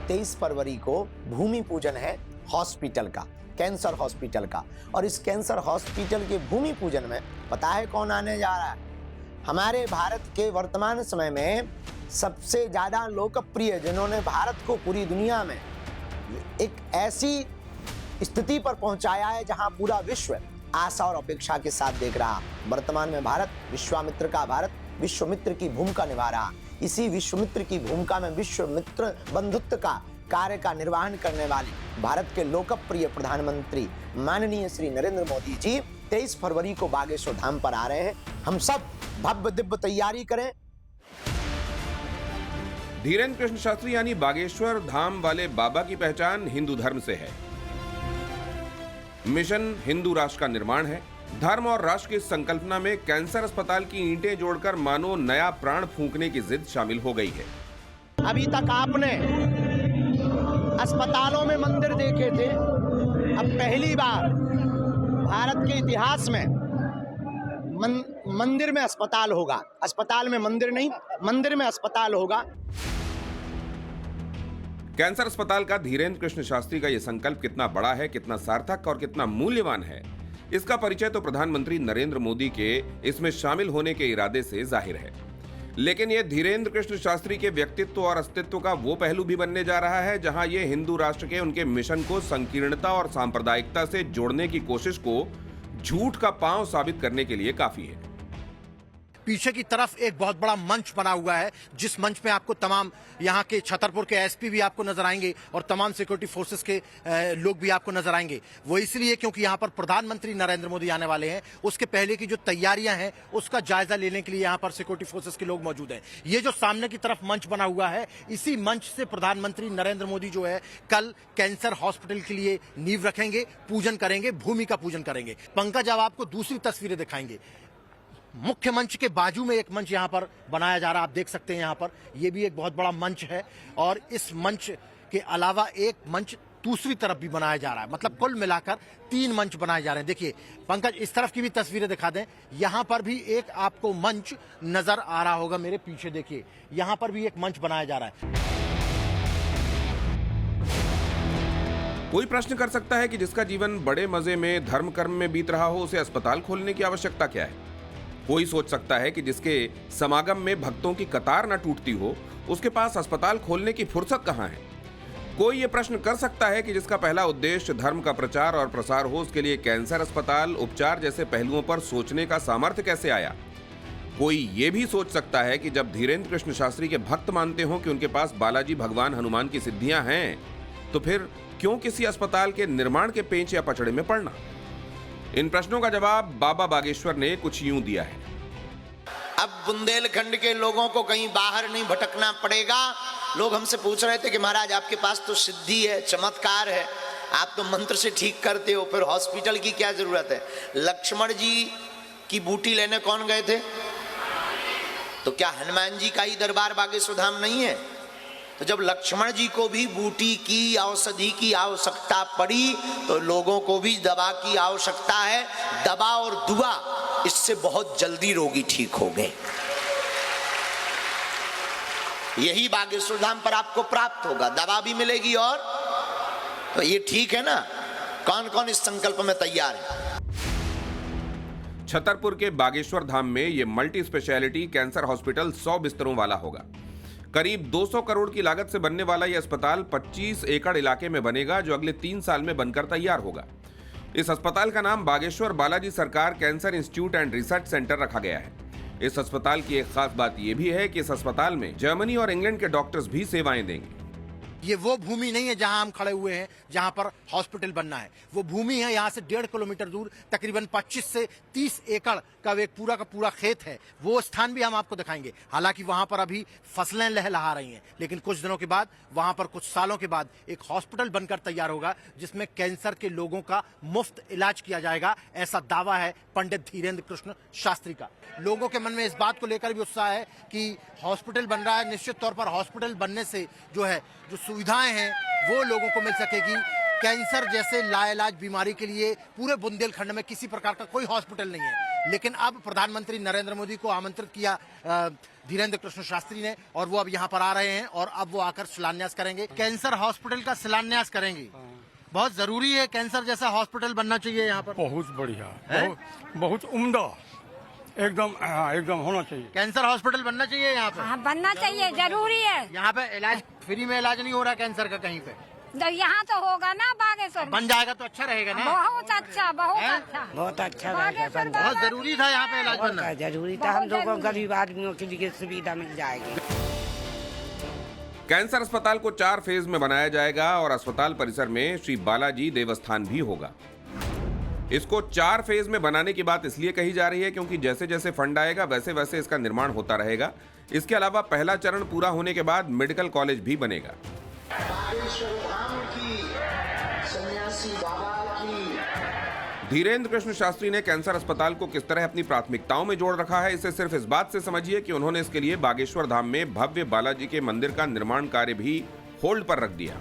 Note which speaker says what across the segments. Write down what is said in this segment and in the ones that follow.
Speaker 1: 23 फरवरी को भूमि पूजन है हॉस्पिटल का, कैंसर हॉस्पिटल का। और इस कैंसर हॉस्पिटल के भूमि पूजन में पता है कौन आने जा रहा है? हमारे भारत के वर्तमान समय में सबसे ज़्यादा लोकप्रिय, जिन्होंने भारत को पूरी दुनिया में एक ऐसी स्थिति पर पहुंचाया है जहां पूरा विश्व आशा और अपेक्षा के साथ देख रहा। वर्तमान में भारत विश्वामित्र का भारत विश्वमित्र की भूमिका निभा रहा। इसी विश्वमित्र की भूमिका में विश्वमित्र बंधुत्व का कार्य का निर्वहन करने वाले भारत के लोकप्रिय प्रधानमंत्री माननीय श्री नरेंद्र मोदी जी 23 फरवरी को बागेश्वर धाम पर आ रहे हैं। हम सब भव्य दिव्य तैयारी करें।
Speaker 2: धीरेन्द्र कृष्ण शास्त्री यानी बागेश्वर धाम वाले बाबा की पहचान हिंदू धर्म से है। मिशन हिंदू राष्ट्र का निर्माण है। धर्म और राष्ट्र की संकल्पना में कैंसर अस्पताल की ईंटें जोड़कर मानो नया प्राण फूंकने की जिद शामिल हो गई है।
Speaker 1: अभी तक आपने अस्पतालों में मंदिर देखे थे, अब पहली बार भारत के इतिहास में मंदिर में अस्पताल होगा। अस्पताल में मंदिर नहीं, मंदिर में अस्पताल होगा।
Speaker 2: कैंसर अस्पताल का धीरेन्द्र कृष्ण शास्त्री का यह संकल्प कितना बड़ा है, कितना सार्थक और कितना मूल्यवान है, इसका परिचय तो प्रधानमंत्री नरेंद्र मोदी के इसमें शामिल होने के इरादे से जाहिर है। लेकिन यह धीरेन्द्र कृष्ण शास्त्री के व्यक्तित्व और अस्तित्व का वो पहलू भी बनने जा रहा है जहां ये हिंदू राष्ट्र के उनके मिशन को संकीर्णता और सांप्रदायिकता से जोड़ने की कोशिश को झूठ का पांव साबित करने के लिए काफी है।
Speaker 3: पीछे की तरफ एक बहुत बड़ा मंच बना हुआ है, जिस मंच में आपको तमाम यहाँ के छतरपुर के एसपी भी आपको नजर आएंगे और तमाम सिक्योरिटी फोर्सेस के लोग भी आपको नजर आएंगे। वो इसलिए क्योंकि यहाँ पर प्रधानमंत्री नरेंद्र मोदी आने वाले हैं। उसके पहले की जो तैयारियां हैं उसका जायजा लेने के लिए यहाँ पर सिक्योरिटी फोर्सेस के लोग मौजूद हैं। ये जो सामने की तरफ मंच बना हुआ है, इसी मंच से प्रधानमंत्री नरेंद्र मोदी जो है कल कैंसर हॉस्पिटल के लिए नींव रखेंगे, पूजन करेंगे, भूमि का पूजन करेंगे। पंकज, अब आपको दूसरी तस्वीरें दिखाएंगे। मुख्य मंच के बाजू में एक मंच यहां पर बनाया जा रहा है, आप देख सकते हैं। यहां पर यह भी एक बहुत बड़ा मंच है और इस मंच के अलावा एक मंच दूसरी तरफ भी बनाया जा रहा है। मतलब कुल मिलाकर 3 मंच बनाए जा रहे हैं। देखिए पंकज, इस तरफ की भी तस्वीरें दिखा दें। यहां पर भी एक आपको मंच नजर आ रहा होगा, मेरे पीछे देखिए, यहां पर भी एक मंच बनाया जा रहा है।
Speaker 2: कोई प्रश्न कर सकता है कि जिसका जीवन बड़े मजे में धर्म कर्म में बीत रहा हो, उसे अस्पताल खोलने की आवश्यकता क्या है? कोई सोच सकता है कि जिसके समागम में भक्तों की कतार न टूटती हो, उसके पास अस्पताल खोलने की फुर्सत कहां है? कोई ये प्रश्न कर सकता है कि जिसका पहला उद्देश्य धर्म का प्रचार और प्रसार हो, उसके लिए कैंसर अस्पताल, उपचार जैसे पहलुओं पर सोचने का सामर्थ्य कैसे आया? कोई ये भी सोच सकता है कि जब धीरेन्द्र कृष्ण शास्त्री के भक्त मानते हो कि उनके पास बालाजी भगवान हनुमान की सिद्धियां हैं, तो फिर क्यों किसी अस्पताल के निर्माण के पेंच या पचड़े में पड़ना? इन प्रश्नों का जवाब बाबा बागेश्वर ने कुछ यूं दिया है।
Speaker 4: अब बुंदेलखंड के लोगों को कहीं बाहर नहीं भटकना पड़ेगा। लोग हमसे पूछ रहे थे कि महाराज आपके पास तो सिद्धि है, चमत्कार है, आप तो मंत्र से ठीक करते हो, फिर हॉस्पिटल की क्या जरूरत है? लक्ष्मण जी की बूटी लेने कौन गए थे? तो क्या हनुमान जी का ही दरबार बागेश्वर धाम नहीं है? तो जब लक्ष्मण जी को भी बूटी की, औषधि की आवश्यकता पड़ी, तो लोगों को भी दवा की आवश्यकता है। दवा और दुआ, इससे बहुत जल्दी रोगी ठीक हो गए। यही बागेश्वर धाम पर आपको प्राप्त होगा, दवा भी मिलेगी और तो ये ठीक है ना? कौन कौन इस संकल्प में तैयार है?
Speaker 2: छतरपुर के बागेश्वर धाम में यह मल्टी स्पेशलिटी कैंसर हॉस्पिटल 100 बिस्तरों वाला होगा। करीब 200 करोड़ की लागत से बनने वाला यह अस्पताल 25 एकड़ इलाके में बनेगा, जो अगले 3 साल में बनकर तैयार होगा। इस अस्पताल का नाम बागेश्वर बालाजी सरकार cancer institute and research centre रखा गया है। इस अस्पताल की एक खास बात यह भी है कि इस अस्पताल में जर्मनी और इंग्लैंड के डॉक्टर्स भी सेवाएं देंगे।
Speaker 3: ये वो भूमि नहीं है जहां हम खड़े हुए हैं, जहां पर हॉस्पिटल बनना है। वो भूमि है यहां से 1.5 किलोमीटर दूर, तकरीबन 25 से 30 एकड़ का एक पूरा का पूरा खेत है। वो स्थान भी हम आपको दिखाएंगे। हालांकि वहां पर अभी फसलें लहलहा रही हैं, लेकिन कुछ दिनों के बाद, वहां पर कुछ सालों के बाद एक हॉस्पिटल बनकर तैयार होगा, जिसमें कैंसर के लोगों का मुफ्त इलाज किया जाएगा। ऐसा दावा है पंडित धीरेन्द्र कृष्ण शास्त्री का। लोगों के मन में इस बात को लेकर भी उत्साह है कि हॉस्पिटल बन रहा है। निश्चित तौर पर हॉस्पिटल बनने से जो सुविधाएं हैं वो लोगों को मिल सकेगी। कैंसर जैसे लाइलाज बीमारी के लिए पूरे बुंदेलखंड में किसी प्रकार का कोई हॉस्पिटल नहीं है। लेकिन अब प्रधानमंत्री नरेंद्र मोदी को आमंत्रित किया धीरेन्द्र कृष्ण शास्त्री ने, और वो अब यहाँ पर आ रहे हैं और अब वो आकर शिलान्यास करेंगे। कैंसर हॉस्पिटल का शिलान्यास करेंगे। बहुत जरूरी है, कैंसर जैसा हॉस्पिटल बनना चाहिए यहाँ पर।
Speaker 5: बहुत बढ़िया, बहुत उम्दा, एकदम होना चाहिए।
Speaker 3: कैंसर हॉस्पिटल बनना चाहिए यहाँ पे।
Speaker 6: हाँ, बनना चाहिए, जरूरी है।
Speaker 3: यहाँ पे इलाज फ्री में इलाज नहीं हो रहा कैंसर का कहीं पे।
Speaker 6: यहाँ तो होगा ना बागेश्वर में।
Speaker 3: बन जाएगा तो अच्छा रहेगा ना।
Speaker 6: बहुत अच्छा, बहुत अच्छा,
Speaker 7: बहुत अच्छा
Speaker 6: बागेश्वर
Speaker 3: बहुत जरूरी था यहाँ पे इलाज बनना।
Speaker 7: जरूरी था, हम लोगों गरीब आदमियों के लिए सुविधा मिल जाएगी।
Speaker 2: कैंसर अस्पताल को 4 फेज में बनाया जाएगा और अस्पताल परिसर में श्री बालाजी देवस्थान भी होगा। इसको 4 फेज में बनाने की बात इसलिए कही जा रही है क्योंकि जैसे जैसे फंड आएगा वैसे वैसे इसका निर्माण होता रहेगा। इसके अलावा पहला चरण पूरा होने के बाद मेडिकल कॉलेज भी बनेगा। धीरेन्द्र कृष्ण शास्त्री ने कैंसर अस्पताल को किस तरह अपनी प्राथमिकताओं में जोड़ रखा है, इसे सिर्फ इस बात से समझिए कि उन्होंने इसके लिए बागेश्वर धाम में भव्य बालाजी के मंदिर का निर्माण कार्य भी होल्ड पर रख दिया।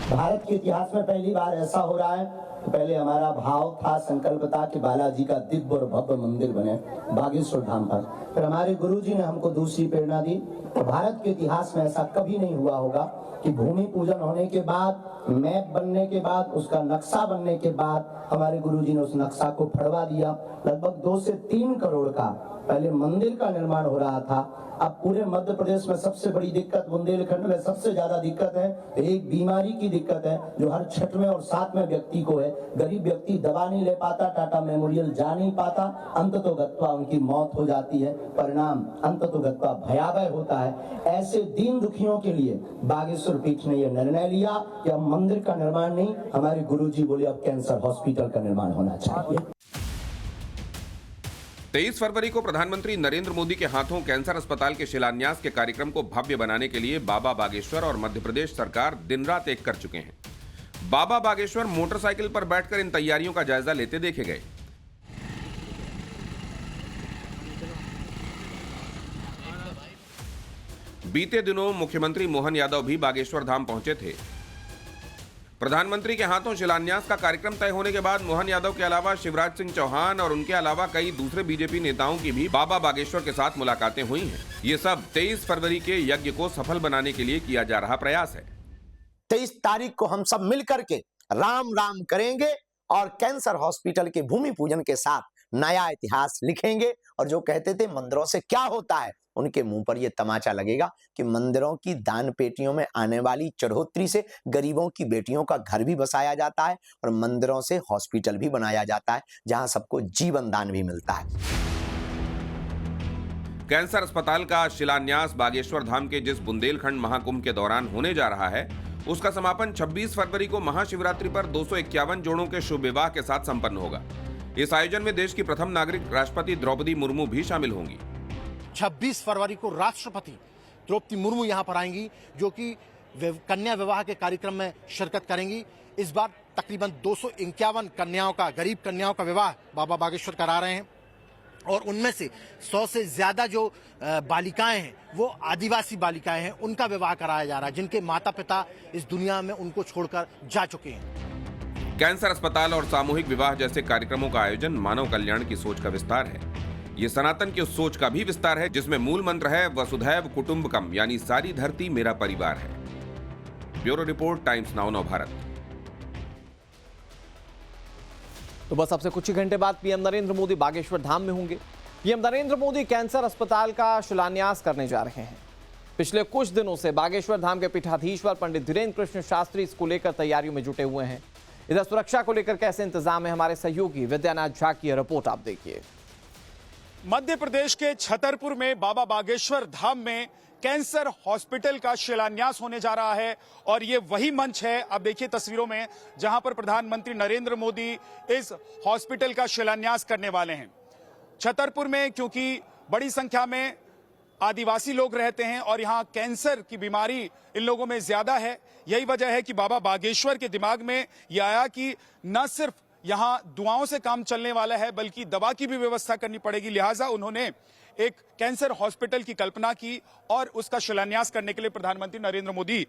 Speaker 1: भारत के इतिहास में पहली बार ऐसा हो रहा है कि पहले हमारा भाव था, संकल्प था कि बालाजी का दिव्य और भव्य मंदिर बने बागेश्वर धाम पर। फिर हमारे गुरुजी ने हमको दूसरी प्रेरणा दी। तो भारत के इतिहास में ऐसा कभी नहीं हुआ होगा कि भूमि पूजन होने के बाद, मैप बनने के बाद, उसका नक्शा बनने के बाद हमारे गुरुजी ने उस नक्शा को फड़वा दिया। लगभग 2 से 3 करोड़ का पहले मंदिर का निर्माण हो रहा था। अब पूरे मध्य प्रदेश में सबसे बड़ी दिक्कत, बुंदेलखंड में सबसे ज्यादा दिक्कत है, एक बीमारी की दिक्कत है जो हर 6वें और 7वें व्यक्ति को है। गरीब व्यक्ति दवा नहीं ले पाता, टाटा मेमोरियल जा नहीं पाता, अंततोगत्वा उनकी मौत हो जाती है। परिणाम अंततोगत्वा भयावह होता है। ऐसे दीन दुखियों के लिए बागेश्वर पीठ ने यह निर्णय लिया कि अब मंदिर का निर्माण नहीं, हमारे गुरुजी बोले अब कैंसर हॉस्पिटल का निर्माण होना चाहिए।
Speaker 2: 23 फरवरी को प्रधानमंत्री नरेंद्र मोदी के हाथों कैंसर अस्पताल के शिलान्यास के कार्यक्रम को भव्य बनाने के लिए बाबा बागेश्वर और मध्य प्रदेश सरकार दिन रात एक कर चुके हैं। बाबा बागेश्वर मोटरसाइकिल पर बैठकर इन तैयारियों का जायजा लेते देखे गए। बीते दिनों मुख्यमंत्री मोहन यादव भी बागेश्वर धाम पहुंचे थे। प्रधानमंत्री के हाथों शिलान्यास का कार्यक्रम तय होने के बाद मोहन यादव के अलावा शिवराज सिंह चौहान और उनके अलावा कई दूसरे बीजेपी नेताओं की भी बाबा बागेश्वर के साथ मुलाकातें हुई हैं। ये सब 23 फरवरी के यज्ञ को सफल बनाने के लिए किया जा रहा प्रयास है।
Speaker 1: 23 तारीख को हम सब मिलकर के राम राम करेंगे और कैंसर हॉस्पिटल के भूमि पूजन के साथ नया इतिहास लिखेंगे। और जो कहते थे मंदिरों से क्या होता है, उनके मुंह पर यह तमाचा लगेगा कि मंदिरों की दान पेटियों में आने वाली चढ़ोतरी से गरीबों की बेटियों का घर भी बसाया जाता है और मंदिरों से हॉस्पिटल भी बनाया जाता है जहां सबको जीवन दान भी मिलता है।
Speaker 2: कैंसर अस्पताल का शिलान्यास बागेश्वर धाम के जिस बुंदेलखंड महाकुंभ के दौरान होने जा रहा है, उसका समापन 26 फरवरी को महाशिवरात्रि पर 251 जोड़ों के शुभ विवाह के साथ संपन्न होगा। इस आयोजन में देश की प्रथम नागरिक राष्ट्रपति द्रौपदी मुर्मू भी शामिल होंगी।
Speaker 3: 26 फरवरी को राष्ट्रपति द्रौपदी मुर्मू यहां पर आएंगी, जो कि कन्या विवाह के कार्यक्रम में शिरकत करेंगी। इस बार तकरीबन 251 कन्याओं का, गरीब कन्याओं का विवाह बाबा बागेश्वर करा रहे हैं और उनमें से 100 से ज्यादा जो बालिकाएं हैं वो आदिवासी बालिकाएं हैं, उनका विवाह कराया जा रहा है, जिनके माता पिता इस दुनिया में उनको छोड़कर जा चुके हैं।
Speaker 2: कैंसर अस्पताल और सामूहिक विवाह जैसे कार्यक्रमों का आयोजन मानव कल्याण की सोच का विस्तार है। ये सनातन की उस सोच का भी विस्तार है जिसमें मूल मंत्र है वसुधैव कुटुंबकम, यानी सारी धरती मेरा परिवार है। Bureau report, times now Navbharat.
Speaker 8: तो बस अब से कुछ ही घंटे बाद पीएम नरेंद्र मोदी बागेश्वर धाम में होंगे। पीएम नरेंद्र मोदी कैंसर अस्पताल का शिलान्यास करने जा रहे हैं। पिछले कुछ दिनों से बागेश्वर धाम के पीठाधीश्वर पंडित धीरेन्द्र कृष्ण शास्त्री इसको लेकर तैयारियों में जुटे हुए हैं। इधर सुरक्षा को लेकर कैसे इंतजाम है, हमारे सहयोगी विद्यानाथ झा की रिपोर्ट आप देखिए।
Speaker 9: मध्य प्रदेश के छतरपुर में बाबा बागेश्वर धाम में कैंसर हॉस्पिटल का शिलान्यास होने जा रहा है और ये वही मंच है, अब देखिए तस्वीरों में, जहां पर प्रधानमंत्री नरेंद्र मोदी इस हॉस्पिटल का शिलान्यास करने वाले हैं। छतरपुर में क्योंकि बड़ी संख्या में आदिवासी लोग रहते हैं और यहां कैंसर की बीमारी इन लोगों में ज्यादा है, यही वजह है कि बाबा बागेश्वर के दिमाग में यह आया कि न सिर्फ यहां दुआओं से काम चलने वाला है बल्कि दवा की भी व्यवस्था करनी पड़ेगी। लिहाजा उन्होंने एक कैंसर हॉस्पिटल की कल्पना की और उसका शिलान्यास करने के लिए प्रधानमंत्री नरेंद्र मोदी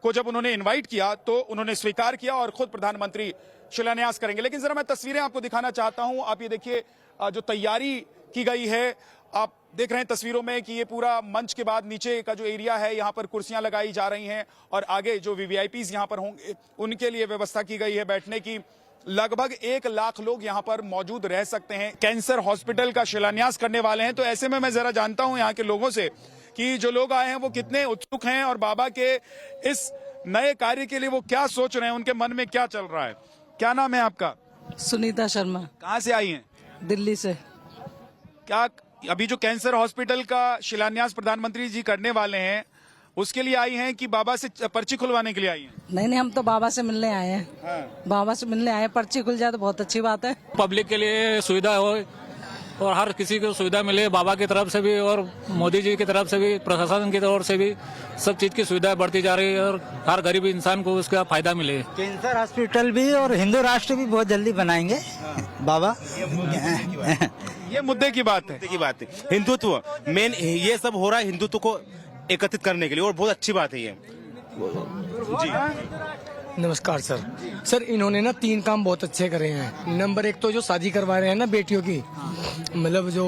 Speaker 9: को जब उन्होंने इनवाइट किया तो उन्होंने स्वीकार किया और खुद प्रधानमंत्री शिलान्यास करेंगे। लेकिन जरा मैं तस्वीरें आपको दिखाना चाहता हूं। आप ये देखिए, जो तैयारी की गई है। आप देख रहे हैं तस्वीरों में कि ये पूरा मंच के बाद नीचे का जो एरिया है यहाँ पर कुर्सियां लगाई जा रही हैं और आगे जो वीवीआईपीज यहाँ पर होंगे उनके लिए व्यवस्था की गई है बैठने की। लगभग 1 लाख लोग यहाँ पर मौजूद रह सकते हैं। कैंसर हॉस्पिटल का शिलान्यास करने वाले हैं, तो ऐसे में मैं जरा जानता हूँ यहाँ के लोगों से कि जो लोग आए हैं वो कितने उत्सुक हैं और बाबा के इस नए कार्य के लिए वो क्या सोच रहे हैं, उनके मन में क्या चल रहा है। क्या नाम है आपका?
Speaker 10: सुनीता शर्मा।
Speaker 9: कहाँ से आई हैं?
Speaker 10: दिल्ली से।
Speaker 9: क्या अभी जो कैंसर हॉस्पिटल का शिलान्यास प्रधानमंत्री जी करने वाले हैं उसके लिए आई हैं कि बाबा से पर्ची खुलवाने के लिए आई हैं?
Speaker 10: नहीं, हम तो बाबा से मिलने आए हैं।
Speaker 9: हाँ।
Speaker 10: बाबा से मिलने आए हैं, पर्ची खुल जाए तो बहुत अच्छी बात है।
Speaker 11: पब्लिक के लिए सुविधा हो और हर किसी को सुविधा मिले, बाबा की तरफ से भी और मोदी जी की तरफ से भी, प्रशासन की तरफ से भी सब चीज की सुविधा बढ़ती जा रही है और हर गरीब इंसान को उसका फायदा मिले।
Speaker 12: कैंसर हॉस्पिटल भी और हिंदू राष्ट्र भी बहुत जल्दी बनाएंगे बाबा।
Speaker 9: ये मुद्दे की बात है।
Speaker 13: हिंदुत्व मेन ये सब हो रहा है हिंदुत्व को एकत्रित करने के लिए और बहुत अच्छी बात है ये जी।
Speaker 5: नमस्कार सर, इन्होंने ना 3 काम बहुत अच्छे करे हैं। नंबर 1 तो जो शादी करवा रहे हैं ना बेटियों की, मतलब जो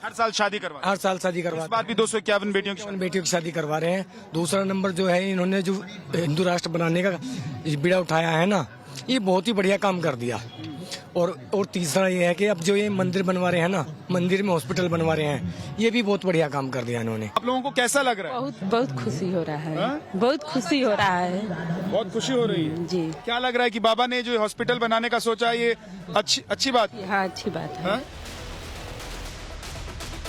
Speaker 9: हर साल शादी करवा इस बार भी 251
Speaker 5: बेटियों की शादी करवा रहे हैं। दूसरा नंबर जो है, इन्होंने जो हिंदू राष्ट्र बनाने का बीड़ा उठाया है ना, ये बहुत ही बढ़िया काम कर दिया। और तीसरा ये है कि अब जो ये मंदिर बनवा रहे हैं ना, मंदिर में हॉस्पिटल बनवा रहे हैं, ये भी बहुत बढ़िया काम कर दिया इन्होंने।
Speaker 9: आप लोगों को कैसा लग रहा है?
Speaker 10: बहुत खुशी हो रहा है। बहुत खुशी हो रहा है।
Speaker 9: बहुत खुशी हो रही है
Speaker 10: जी।
Speaker 9: क्या लग रहा है कि बाबा ने जो हॉस्पिटल बनाने का सोचा, ये अच्छी बात है?
Speaker 10: हाँ, अच्छी बात है।